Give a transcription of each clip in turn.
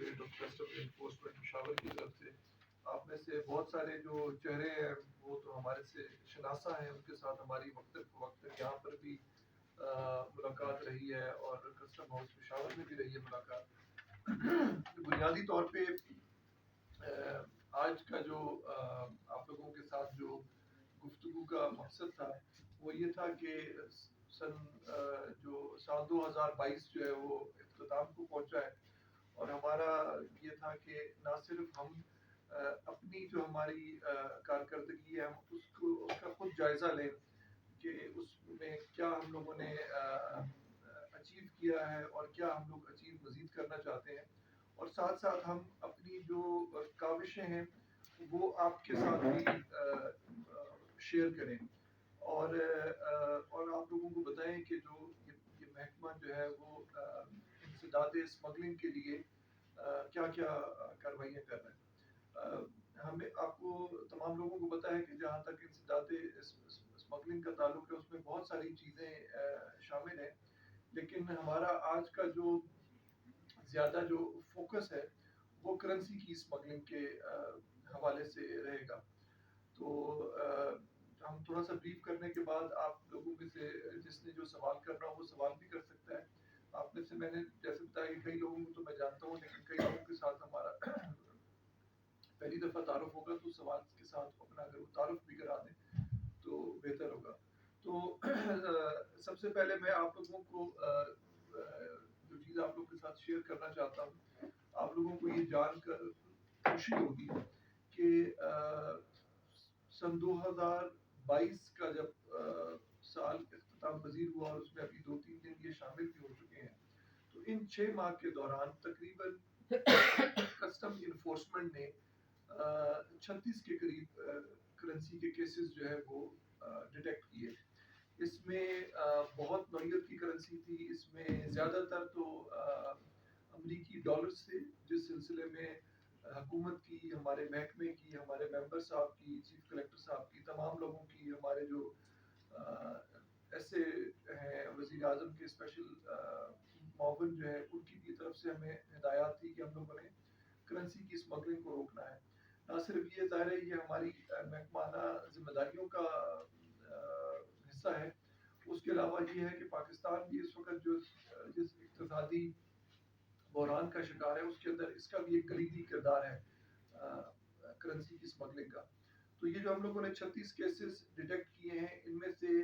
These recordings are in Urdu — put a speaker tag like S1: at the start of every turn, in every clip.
S1: Directorate of custom enforcement Peshawar کی طرف سے آپ میں سے بہت سارے جو چہرے ہیں وہ تو ہمارے سے شناسا ہیں، ان کے ساتھ ہماری وقتاً فوقتاً یہاں پر بھی ملاقات رہی ہے اور کسٹم ہاؤس پشاور میں بھی رہی ہے ملاقات۔ بنیادی طور پہ آج کا جو آپ لوگوں کے ساتھ جو گفتگو کا مقصد تھا وہ یہ تھا کہ جو سال 2022 جو ہے وہ اختتام کو پہنچا ہے، اور ہمارا یہ تھا کہ نہ صرف ہم اپنی جو ہماری کارکردگی ہے ہم اس کا خود جائزہ لیں کہ اس میں کیا ہم لوگوں نے اچیو کیا ہے اور کیا ہم لوگ اچیو مزید کرنا چاہتے ہیں، اور ساتھ ساتھ ہم اپنی جو کاوشیں ہیں وہ آپ کے ساتھ بھی شیئر کریں، اور آپ لوگوں کو بتائیں کہ جو یہ محکمہ جو ہے وہ انسداد اسمگلنگ کے لیے کیا کیا کاروائیاں کر رہے ہیں۔ ہمیں آپ کو تمام لوگوں کو پتا ہے کہ جہاں تک انسداد اسمگلنگ کا تعلق ہے اس میں بہت ساری چیزیں شامل ہیں، لیکن ہمارا آج کا جو زیادہ جو فوکس ہے وہ کرنسی کی اسمگلنگ کے حوالے سے رہے گا۔ تو ہم تھوڑا سا بریف کرنے کے بعد آپ لوگوں میں سے جس نے جو سوال کرنا ہو وہ سوال بھی کر سکتا ہے۔ آپ میں سے میں نے جیسے بتایا کہ کئی لوگوں کو تو میں جانتا ہوں، لیکن کئی لوگوں کے ساتھ ہمارا پہلی دفعہ تعارف ہوگا تو سوال کے ساتھ اپنا اگر وہ تعارف بھی کرا دیں تو بہتر ہوگا۔ تو سب سے پہلے میں آپ لوگوں کو جو چیز آپ لوگوں کے ساتھ شیئر کرنا چاہتا ہوں، آپ لوگوں کو یہ جان کر خوشی ہوگی کہ سن 2022 کا جب سال اختتام پذیر ہوا اور اس میں ابھی 2-3 دن یہ شامل بھی ہو چکے ہیں، تو ان 6 ماہ کے دوران تقریباً کسٹم انفورسمنٹ نے 36 کے قریب کرنسی کے کیسز جو ہے وہ ڈیٹیکٹ کیے۔ اس میں بہت نوعیت کی کرنسی تھی، اس میں زیادہ تر تو امریکی ڈالرز تھے، جس سلسلے میں حکومت کی، ہمارے محکمے کی، ہمارے ممبر صاحب کی، چیف کلیکٹر صاحب کی، تمام لوگوں کی، ہمارے جو ایسے ہیں وزیر اعظم کے اسپیشل معاون جو ہے ان کی بھی طرف سے ہمیں ہدایات تھی کہ ہم لوگوں نے کرنسی کی اسمگلنگ کو روکنا ہے۔ نہ صرف یہ ظاہر ہے یہ ہماری محکمانہ ذمہ داریوں کا حصہ ہے، اس کے علاوہ یہ ہے کہ پاکستان بھی اس وقت جو جس اقتصادی بحران کا شکار ہے اس کے اندر اس کا بھی ایک کلیدی کردار ہے کرنسی کی اسمگلنگ کا۔ تو یہ جو ہم لوگوں نے 36 کیسز ڈیٹیکٹ کیے ہیں، ان میں سے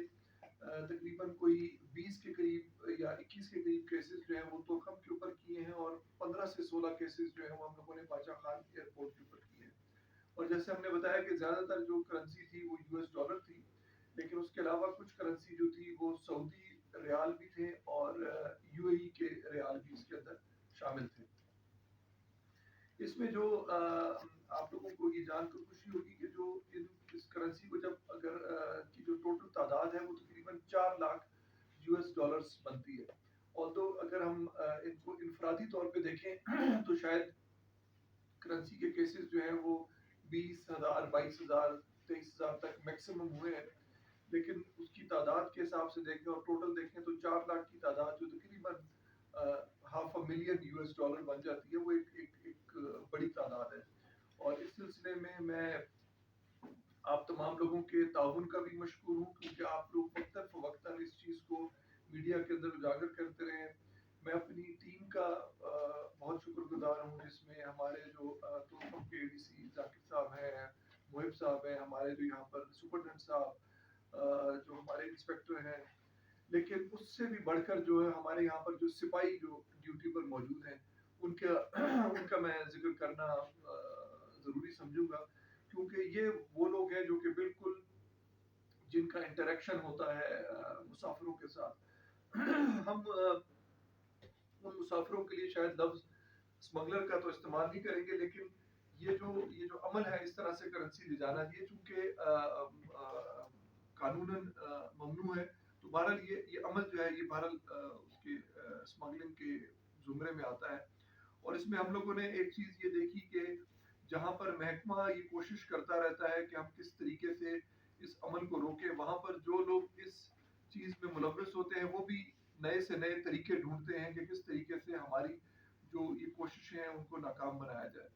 S1: تقریباً کوئی 20 کے قریب یا 21 کے قریب کیسز جو ہیں وہ توخم کے اوپر کیے ہیں، اور 15 سے 16 کیسز جو ہیں وہ ہم لوگوں نے باچا خان ایئرپورٹ کے اوپر کیے ہیں۔ اور جیسے ہم نے بتایا کہ زیادہ تر جو کرنسی تھی وہ US ڈالر تھی، لیکن اس کے علاوہ کچھ کرنسی جو تھی وہ سعودی ریال بھی تھے اور UAE کے ریال بھی اس کے اندر شامل تھے۔ اس میں جو آپ لوگوں کو یہ جان کر خوشی ہوگی کہ جو اس کرنسی کو جب اگر کی جو ٹوٹل تعداد ہے وہ تقریباً 4 لاکھ US ڈالرز بنتی ہے، اور اگر ہم ان کو انفرادی طور پہ دیکھیں تو شاید کرنسی کے کیسز جو ہیں وہ 20,000 22,000 23,000 تک میکسیمم ہوئے ہیں، لیکن اس کی تعداد کے حساب سے دیکھیں اور ٹوٹل دیکھیں تو 4 لاکھ کی تعداد جو تقریباً $500,000 US ڈالر بن جاتی ہے، وہ ایک بڑی تعداد ہے۔ اور اس سلسلے میں آپ تمام لوگوں کے تعاون کا بھی مشکور ہوں، کیونکہ آپ لوگ وقتاً فوقتاً اس چیز کو میڈیا کے اندر اجاگر کرتے رہے ہیں۔ میں اپنی ٹیم کا بہت شکر گزار ہوں، جس میں ہمارے جو توفم کے ADC ذاکر صاحب ہیں، محب صاحب ہیں، ہمارے جو یہاں پر سپرڈنٹ صاحب، جو ہمارے انسپیکٹر ہیں، لیکن اس سے بھی بڑھ کر جو ہے ہمارے یہاں پر جو سپاہی جو ڈیوٹی پر موجود ہیں ان کا میں ذکر کرنا ضروری سمجھوں گا، کیونکہ یہ وہ لوگ ہیں جو کہ بالکل جن کا انٹریکشن ہوتا ہے مسافروں کے ساتھ۔ ہم ان مسافروں کے لیے شاید لفظ اسمگلر کا تو استعمال نہیں کریں گے، لیکن یہ جو عمل ہے اس طرح سے کرنسی لے جانا، یہ چونکہ قانوناً ممنوع ہے، تو بہرحال یہ عمل جو ہے یہ بہرحال اس کے اسمگلنگ کے زمرے میں آتا ہے۔ اور اس میں ہم لوگوں نے ایک چیز یہ دیکھی کہ جہاں پر محکمہ یہ کوشش کرتا رہتا ہے کہ ہم کس طریقے سے اس عمل کو روکیں، وہاں پر جو لوگ اس چیز میں ملوث ہوتے ہیں وہ بھی نئے سے نئے طریقے ڈھونڈتے ہیں کہ کس طریقے سے ہماری جو یہ کوششیں ہیں ان کو ناکام بنایا جائے.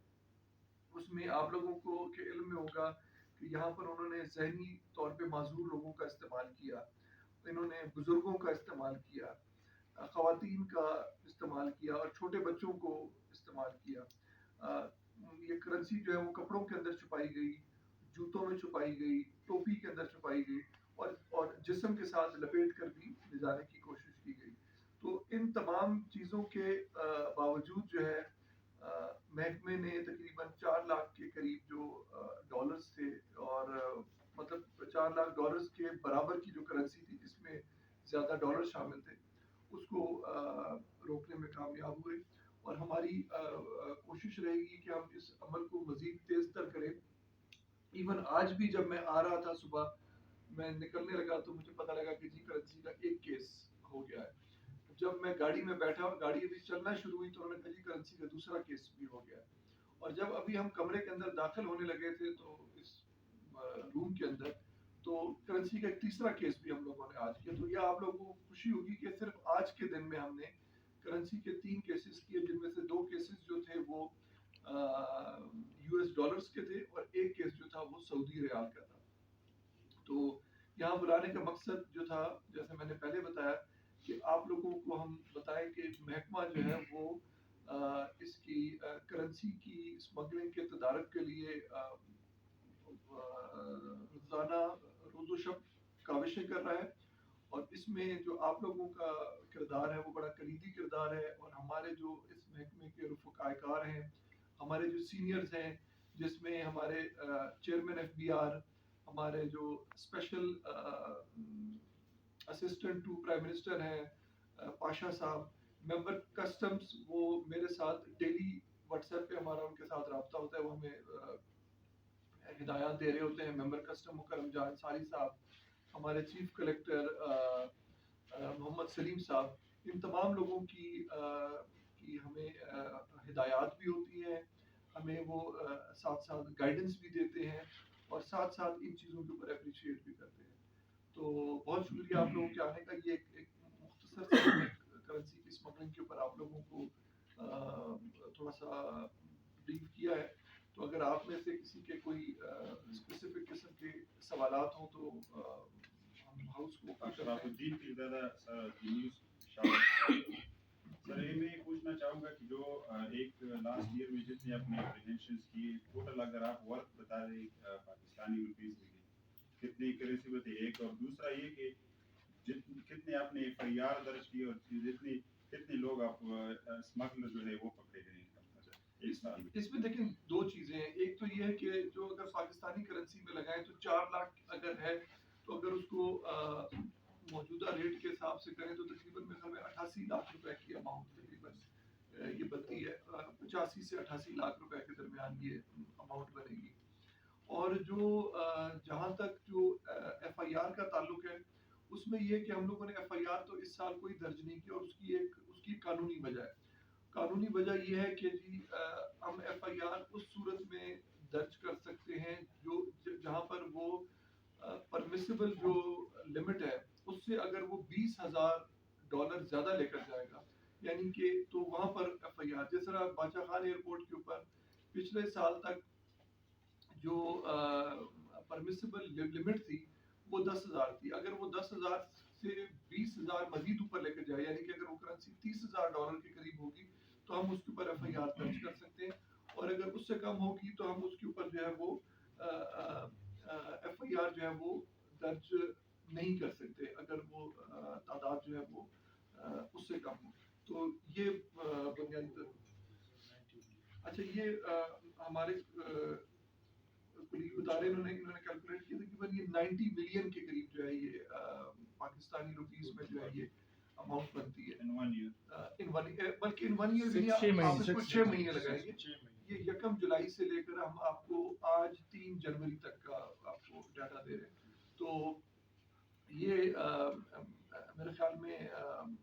S1: اس میں آپ لوگوں کو کے علم میں ہوگا کہ یہاں پر انہوں نے ذہنی طور پہ معذور لوگوں کا استعمال کیا, انہوں نے بزرگوں کا استعمال کیا, خواتین کا استعمال کیا اور چھوٹے بچوں کو استعمال کیا. یہ کرنسی جو ہے وہ کپڑوں کے اندر چھپائی گئی, جوتوں میں چھپائی گئی, ٹوپی کے اندر چھپائی گئی اور جسم کے ساتھ لپیٹ کر بھی لے جانے کی کوشش کی گئی. تو ان تمام چیزوں کے باوجود جو ہے محکمے نے تقریباً 4 لاکھ کے قریب جو ڈالرز تھے, اور مطلب 4 لاکھ ڈالرز کے برابر کی جو کرنسی تھی جس میں زیادہ ڈالر شامل تھے, اس کو روکنے میں کامیاب ہوئے. اور ہماری کوشش رہے گی کہ ہم اس عمل کو مزید تیز تر کریں. ایون آج بھی جب میں آ رہا تھا صبح, میں نکلنے لگا تو مجھے پتا لگا کہ جی کرنسی کا ایک کیس ہو گیا ہے. جب میں گاڑی میں بیٹھا اور گاڑی ابھی چلنا شروع ہوئی تو انہوں نے کہا جی کرنسی کا دوسرا کیس بھی ہو گیا ہے. اور جب ابھی ہم کمرے کے اندر داخل ہونے لگے تھے تو اس روم کے اندر, تو کرنسی کا ایک تیسرا کیس بھی ہم لوگوں نے آج کیا. تو یہ آپ لوگوں کو خوشی ہوگی کہ صرف آج کے دن میں ہم نے کرنسی کے 3 کیسز کیے, جن میں سے 2 کیسز جو تھے وہ US ڈالرز کے تھے اور ایک کیس جو تھا وہ سعودی ریال کا تھا. تو یہاں بلانے کا مقصد جو تھا, جیسے میں نے پہلے بتایا, کہ آپ لوگوں کو ہم بتائیں کہ محکمہ جو ہے وہ اس کی کرنسی کی اسمگلنگ کے تدارک کے لیے روزانہ روز و شب کاوشیں کر رہا ہے. اور اس میں جو آپ لوگوں کا کردار ہے وہ بڑا کلیدی کردار ہے. اور ہمارے جو اس محکمے کے رفقائے کار ہیں, ہمارے جو سینئرز ہیں, جس میں ہمارے چیئرمین FBR, ہمارے جو special assistant to prime minister ہیں پاشا صاحب, ممبر کسٹمز, وہ میرے ساتھ ڈیلی واٹس ایپ پہ ہمارا ان کے ساتھ رابطہ ہوتا ہے, وہ ہمیں ہدایات دے رہے ہوتے ہیں. ممبر کسٹم مکرم جان ساری صاحب, ہمارے چیف کلیکٹر محمد سلیم صاحب, ان تمام لوگوں کی ہمیں ہدایات بھی ہوتی ہیں, ہمیں وہ ساتھ ساتھ گائیڈنس بھی دیتے ہیں, اور ساتھ ساتھ ان چیزوں کے اوپر اپریشیٹ بھی کرتے ہیں. تو بہت شکریہ آپ لوگوں کے آنے کا. یہ ایک مختصر کرنسی کی اسمگلنگ کے اوپر آپ لوگوں کو تھوڑا سا بریف کیا ہے. تو اگر آپ میں سے کسی کے کوئی اسپیسیفک قسم کے سوالات ہوں تو ہم ہاؤس کو
S2: شراب الدین کی زیادہ نیوز سر, یہ میں پوچھنا چاہوں گا کہ جو ایک لاسٹ ایئر میں جتنے اپنے اپریہنشنز کیے, ٹوٹل اگر آپ ورک بتا دیں پاکستانی روپیز میں کتنی کرنسی ہوتی ہے ایک, اور دوسرا یہ کہ کتنے آپ نے FIR درج کی, اور کتنے لوگ آپ اسمگلر جو ہے وہ پکڑے گئے ایک سال میں.
S1: اس میں دیکھیں 2 چیزیں ہیں. ایک تو یہ ہے کہ جو اگر پاکستانی کرنسی میں لگائیں تو 4 لاکھ اگر ہے, تو اگر اس کو موجودہ ریٹ کے حساب سے کریں تو تقریباً میرے خیال میں 88 لاکھ روپے کی اماؤنٹ تقریباً یہ بنتی ہے. 85 سے 88 لاکھ روپے کے درمیان یہ اماؤنٹ بنے گی. اور جو جہاں تک جو FIR کا تعلق ہے, اس میں یہ کہ ہم لوگوں نے FIR تو اس سال کوئی درج نہیں کی, اور اس کی قانونی وجہ ہے. قانونی وجہ یہ ہے کہ جی ہم FIR اس صورت میں درج کر سکتے ہیں جو جہاں پر وہ پرمیسیبل جو لمٹ ہے اس سے اگر وہ $20,000 زیادہ لے کر جائے گا, یعنی کہ تو وہاں پر FIR, جس طرح باچا خان ایئرپورٹ کے اوپر پچھلے سال تک جو پرمیسیبل لمٹ تھی وہ 10,000 تھی. اگر وہ 10,000 سے 20,000 مزید اوپر لے کے جائے, یعنی کہ اگر وہ کرنسی $30,000 کے قریب ہوگی تو ہم اس کے اوپر FIR درج کر سکتے ہیں. اور اگر اس سے کم ہوگی تو ہم اس کے اوپر جو ہے وہ FIR جو ہے وہ درج نہیں کر سکتے, اگر وہ تعداد جو ہے وہ اس سے کم ہو. تو یہ بنیادی. اچھا, یہ ہمارے بتا رہے انہوں نے کیلکولیٹ کیا تقریباً یہ 90 ملین کے قریب جو ہے یہ پاکستانی روپیز میں جو ہے یہ اماؤنٹ بنتی ہے بلکہ ان ون ایئر آپ اس کو 6 مہینے لگائیں گے. یہ 1 جولائی سے لے کر ہم آپ کو آج 3 جنوری تک کا آپ کو ڈاٹا دے رہے ہیں. تو یہ میرے خیال میں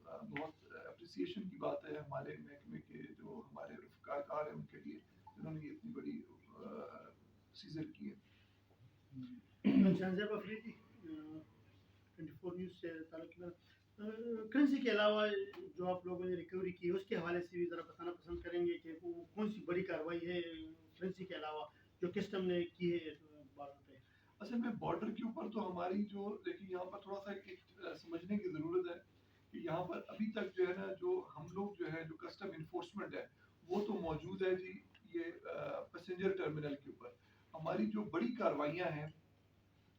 S1: بہت اپریسیشن کی بات ہے ہمارے محکمے کے جو ہمارے رفقا کار ہیں ان کے لیے, جنہوں نے یہ اتنی بڑی سیزر کی ہے.
S3: شاہزیب افریدی 24 نیوز سے تعلق کرنسی کے علاوہ جو آپ لوگوں نے ریکوری کی ہے اس کے حوالے سے بھی ذرا بتانا پسند کریں گے کہ وہ کون سی بڑی کارروائی ہے کرنسی کے علاوہ جو کسٹم نے کی ہے بارڈر پہ؟
S1: اصل میں بارڈر کے اوپر تو ہماری جو دیکھیے یہاں پر تھوڑا سا ایک سمجھنے کی ضرورت ہے کہ یہاں پر ابھی تک جو ہے نا جو ہم لوگ جو ہے جو کسٹم انفورسمنٹ ہے وہ تو موجود ہے جی یہ پیسنجر ٹرمینل کے اوپر. ہماری جو بڑی کارروائیاں ہیں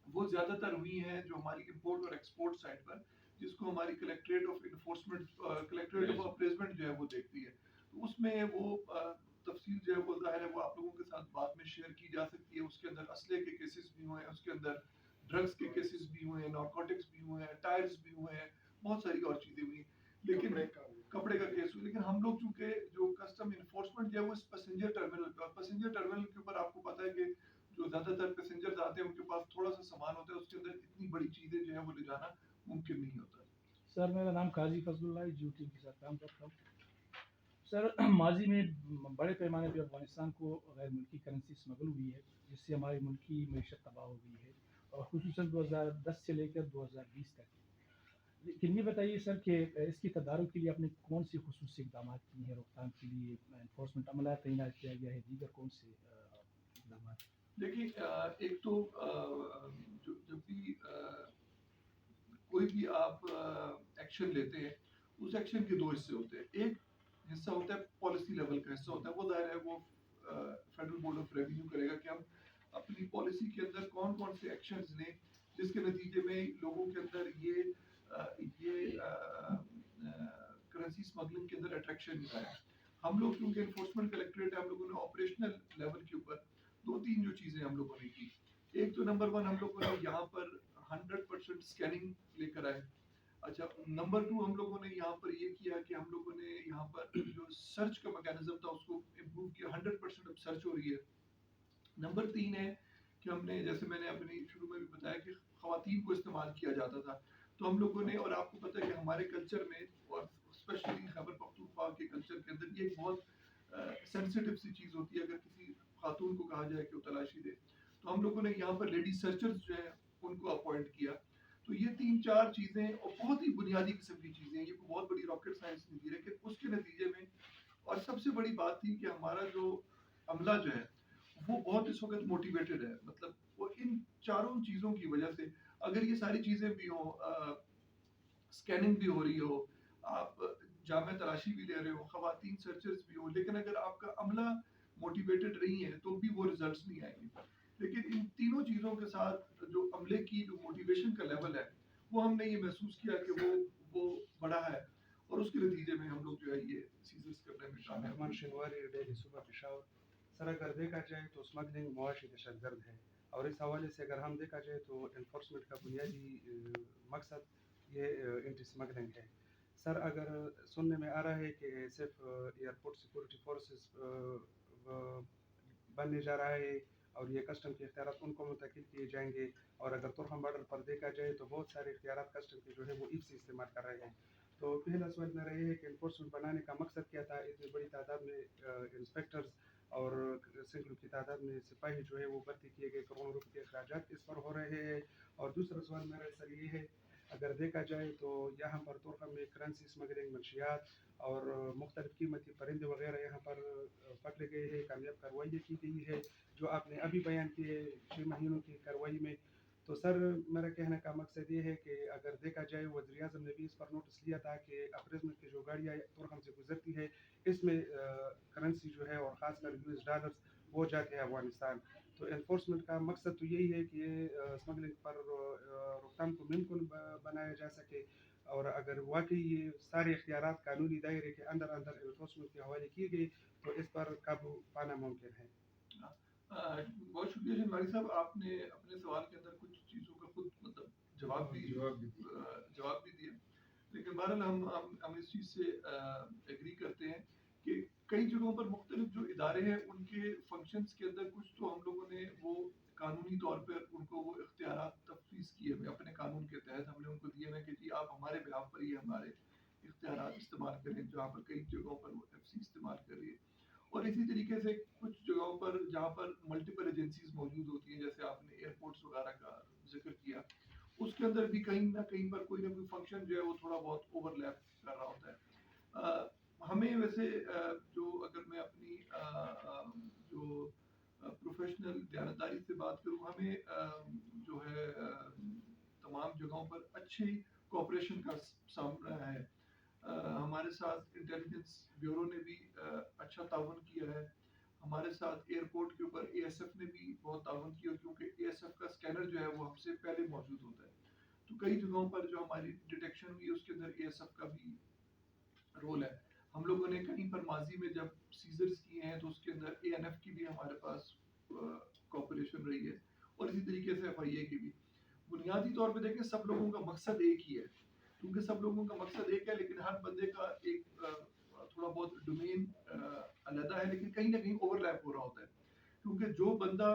S1: وہ زیادہ تر ہوئی ہیں جو ہماری امپورٹ اور ایکسپورٹ سائڈ پر جس کو ہماری کلیکٹریٹ آف انفورسمنٹ کلیکٹریٹ آف اپریزمنٹ جو ہے وہ دیکھتی ہے. تو اس میں وہ تفصیل جو ہے وہ ظاہر ہے وہ آپ لوگوں کے ساتھ بعد میں شیئر کی جا سکتی ہے. اس کے اندر اسلحے کے کیسز بھی ہوئے ہیں, اس کے اندر ڈرگس کے کیسز بھی ہوئے ہیں, نارکوٹکس بھی ہوئے ہیں, ٹائرز بھی ہوئے ہیں, بہت ساری اور چیزیں ہوئی, لیکن کپڑے کا کیس ہوئی. لیکن ہم لوگ چونکہ جو کسٹم انفورسمنٹ جو ہے وہ اس پیسنجر ٹرمینل پہ, پیسنجر ٹرمینل کے اوپر آپ کو پتا ہے کہ جو زیادہ تر پیسنجر آتے ہیں ان کے پاس تھوڑا سا سامان ہوتا ہے, اس کے اندر اتنی بڑی چیزیں جو ہیں وہ لے جانا ممکن نہیں ہوتا.
S4: سر میرا نام قاضی فضل اللہ ہے, جیو ٹیم کے ساتھ کام کرتا ہوں. سر ماضی میں بڑے پیمانے پہ افغانستان کو غیر ملکی کرنسی اسمگل ہوئی ہے جس سے ہماری ملکی معیشت تباہ ہو گئی ہے, اور خصوصاً 2010 سے لے کر 2020 تک. لیکن یہ بتائیے سر کہ اس کی تدارک کے لیے آپ نے کون سی خصوصی اقدامات کیے ہیں, روک تھام کے لیے انفورسمنٹ عملہ تعینات کیا گیا ہے, دیگر کون سے اقدامات؟
S1: دیکھیے ایک تو جب بھی کوئی بھی آپ ایکشن لیتے ہیں اس ایکشن کے دو حصے ہوتے ہیں. ایک حصہ ہوتا ہے پالیسی لیول کا حصہ ہوتا ہے, وہ ظاہر ہے وہ فیڈرل بورڈ آف ریونیو کرے گا کہ ہم اپنی پالیسی کے اندر کون کون سے ایکشنز لیں جس کے نتیجے میں لوگوں کے اندر یہ کرنسی اسمگلنگ کے اندر اٹریکشن ہے. ہم لوگ کیونکہ انفورسمنٹ کلیکٹریٹ ہے, ہم لوگوں نے آپریشنل لیول کے اوپر دو تین جو چیزیں ہم لوگوں نے کی. ایک تو نمبر ون ہم لوگوں نے یہاں پر 100% اسکیننگ لے کر آئے. اچھا, نمبر ٹو ہم لوگوں نے یہاں پر یہ کیا کہ ہم لوگوں نے یہاں پر جو سرچ کا میکانزم تھا اس کو امپروو کیا, 100% اب سرچ ہو رہی ہے. نمبر تین ہے کہ ہم نے جیسے میں نے اپنی شروع میں بھی بتایا کہ خواتین کو استعمال کیا جاتا تھا, تو ہم لوگوں نے, اور آپ کو پتہ ہے کہ ہمارے کلچر میں اور اسپیشلی خیبر پختونخوا کے کلچر کے اندر یہ ایک بہت سینسیٹیو سی چیز ہوتی ہے اگر کسی خاتون کو کہا جائے کہ وہ تلاشی دے. تو ہم لوگوں نے یہاں پر لیڈی سرچرز جو ہیں ان کو اپوائنٹ کیا. تو یہ تین چار چیزیں اور بہت ہی بنیادی قسم کی چیزیں, یہ کوئی بہت بڑی راکٹ سائنس نہیں تھی, لیکن اس کے نتیجے میں اور سب سے بڑی بات تھی کہ ہمارا جو عملہ جو ہے وہ بہت اس وقت موٹیویٹڈ ہے. مطلب وہ ان چاروں چیزوں کی وجہ سے, اگر یہ ساری چیزیں بھی ہوں, اسکیننگ بھی ہو رہی ہو, آپ جامع تلاشی بھی لے رہے ہو, خواتین سرچرز بھی ہو, لیکن اگر آپ کا عملہ موٹیویٹڈ نہیں ہے تو بھی وہ ریزلٹس نہیں آئیں گے. لیکن ان تینوں چیزوں کے ساتھ جو عملے کی جو موٹیویشن کا لیول ہے وہ ہم نے یہ محسوس کیا کہ وہ بڑا ہے, اور اس کے نتیجے میں ہم لوگ جو ہے یہ سیزرز کرنے میں کامیاب
S5: رحمان شنواری, ڈیلی صبح پشاور. سر اگر دیکھا جائے تو اسمگلنگ معاشی دہشت گرد ہے, اور اس حوالے سے اگر ہم دیکھا جائے تو انفورسمنٹ کا بنیادی مقصد یہ اینٹی اسمگلنگ ہے. سر اگر سننے میں آ رہا ہے کہ صرف ایئرپورٹ سیکورٹی فورسز بننے جا رہا ہے اور یہ کسٹم کے اختیارات ان کو منتقل کیے جائیں گے, اور اگر ترہم بارڈر پر دیکھا جائے تو بہت سارے اختیارات کسٹم کے جو ہے وہ ایف سی استعمال کر رہے ہیں. تو پہلا سوال میرا یہ ہے کہ انفورسمنٹ بنانے کا مقصد کیا تھا؟ اتنی بڑی تعداد میں انسپیکٹرز اور سینکڑوں کی تعداد میں سپاہی جو ہے وہ بھرتی کیے گئے, کروڑوں روپے کے اخراجات اس پر ہو رہے ہیں. اور دوسرا سوال میرا سر یہ ہے, اگر دیکھا جائے تو یہاں پر ترہم میں کرنسی اسمگلنگ, منشیات اور مختلف قیمتی پرندے وغیرہ یہاں پر پکڑے گئے ہیں, کامیاب کارروائی کی گئی ہے جو آپ نے ابھی بیان کیے 6 مہینوں کی کارروائی میں. تو سر میرا کہنے کا مقصد یہ ہے کہ اگر دیکھا جائے وزیر اعظم نے بھی اس پر نوٹس لیا تھا کہ اپریزمنٹ کی جو گاڑیاں ترہم سے گزرتی ہے اس میں کرنسی جو ہے اور خاص کر US ڈالرز وہ جاتے ہیں افغانستان. تو انفورسمنٹ کا مقصد تو یہی ہے کہ اسمگلنگ پر روک تھام کو ممکن بنایا جا سکے, اور اگر واقعی یہ سارے اختیارات قانونی دائرے کے اندر انفورسمنٹ کے حوالے کیے گئے تو اس پر قابو پانا ممکن ہے.
S1: بہت شکریہ شنواری صاحب, آپ نے اپنے سوال کے اندر کچھ چیزوں کا خود مطلب جواب بھی دیا, لیکن بہرحال ہم اس چیز سے ایگری کرتے ہیں کہ کئی جگہوں پر مختلف جو ادارے ہیں ان کے فنکشنز کے اندر کچھ تو ہم لوگوں نے وہ قانونی طور پر ان کو وہ اختیارات تفویض کیے ہوئے اپنے قانون کے تحت ہم نے ان کو دیے ہوئے کہ جی آپ ہمارے بہاف پر ہی ہمارے اختیارات استعمال کریں, جہاں پر کئی جگہوں پر وہ FC استعمال کر رہی ہے. اور اسی طریقے سے کچھ جگہوں پر جہاں پر ملٹیپل ایجنسیز موجود ہوتی ہیں, جیسے آپ نے ایئرپورٹس وغیرہ کا ذکر کیا, اس کے اندر بھی کہیں نہ کہیں پر کوئی نہ کوئی فنکشن جو ہے وہ تھوڑا بہت اوور لیپ کر رہا ہوتا ہے. ہمیں ویسے جو اگر میں اپنی جو پروفیشنل دیانتداری سے بات کروں, ہمیں جو ہے تمام جگہوں پر اچھی کوآپریشن کا سامنا ہے. ہمارے ساتھ انٹیلیجنس بیورو نے بھی اچھا تعاون کیا ہے. ہمارے ساتھ ایئرپورٹ کے اوپر اے ایس ایف نے بھی بہت تعاون کیا, کیونکہ اے ایس ایف کا اسکینر جو ہے وہ ہم سے پہلے موجود ہوتا ہے. تو کئی جگہوں پر جو ہماری ڈیٹیکشن ہوئی اس کے اندر اے ایس ایف کا بھی رول ہے. ہم لوگوں نے کہیں پر ماضی میں جب سیزرز کیے ہیں تو اس کے اندر اے این ایف کی بھی ہمارے پاس کوآپریشن رہی ہے, اور اسی طریقے سے ایف آئی اے کی بھی. بنیادی طور پہ دیکھیں سب لوگوں کا مقصد ایک ہی ہے, کیونکہ سب لوگوں کا مقصد ایک ہے, لیکن ہر بندے کا ایک تھوڑا بہت ڈومین علیحدہ ہے, لیکن کہیں نہ کہیں اوور لیپ ہو رہا ہوتا ہے. کیونکہ جو بندہ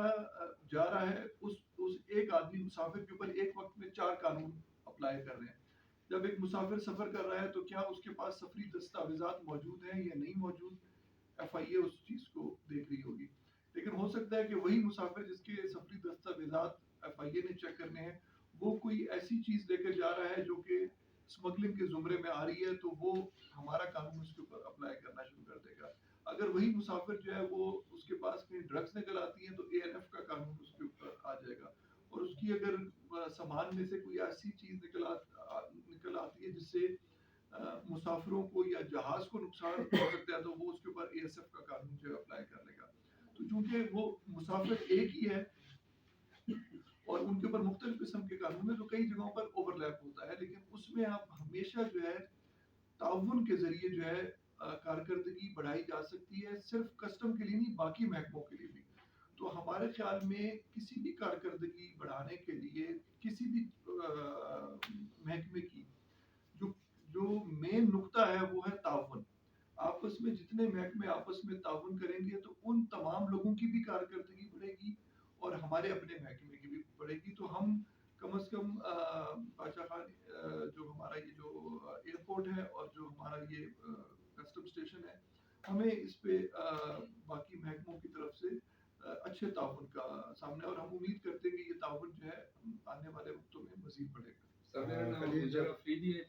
S1: جا رہا ہے اس ایک آدمی مسافر کے اوپر ایک وقت میں 4 قانون اپلائی کر رہے ہیں. جب ایک مسافر سفر کر رہا ہے تو کیا اس کے پاس سفری دستاویزات موجود ہیں یا نہیں موجود, ایف آئی اے اس چیز کو دیکھ رہی ہوگی. لیکن ہو سکتا ہے کہ وہی مسافر جس کے سفری دستاویزات ایف آئی اے نے چیک کرنے ہیں, وہ کوئی ایسی چیز لے کے جا رہا ہے جو کہ اسمگلنگ کے زمرے میں آ رہی ہے, تو وہ ہمارا قانون اس کے اوپر اپلائی کرنا شروع کر دے گا. اگر وہی مسافر جو ہے وہ اس کے پاس کہیں ڈرگس نکل آتی ہیں تو اے این ایف کا قانون اس کے اوپر آ جائے گا. اور اس کی اگر سامان میں سے کوئی ایسی چیز نکل آتی ہے جس سے مسافروں کو یا جہاز کو نقصان ہو سکتا ہے, تو وہ اس کے اوپر اے ایس ایف کا قانون جو ہے اپلائی کر لے گا. تو چونکہ وہ مسافر ایک ہی ہے اور ان کے اوپر مختلف قسم کے قانون ہیں, تو کئی جگہوں پر اوور لیپ ہوتا ہے, لیکن اس میں آپ ہمیشہ جو ہے تعاون کے ذریعے جو ہے کارکردگی بڑھائی جا سکتی ہے, صرف کسٹم کے لیے نہیں باقی محکموں کے لیے بھی. تو ہمارے خیال میں کسی بھی کارکردگی بڑھانے کے لیے کسی بھی محکمے کی جو مین نقطہ ہے وہ ہے تعاون. آپس میں جتنے محکمے آپس میں تعاون کریں گے تو ان تمام لوگوں کی بھی کارکردگی بڑھے گی اور ہمارے اپنے محکمے کی بھی بڑھے گی. تو ہم کم از کم بادشاہ خان جو ہمارا یہ جو ایئرپورٹ ہے اور جو ہمارا یہ کسٹم اسٹیشن ہے, ہمیں اس پہ باقی محکموں کی طرف سے اچھے تعاون کا سامنا ہے, اور ہم امید کرتے ہیں کہ یہ تعاون جو ہے آنے والے وقتوں میں مزید بڑھے گا.
S6: سر میرا نام افریدی ہے,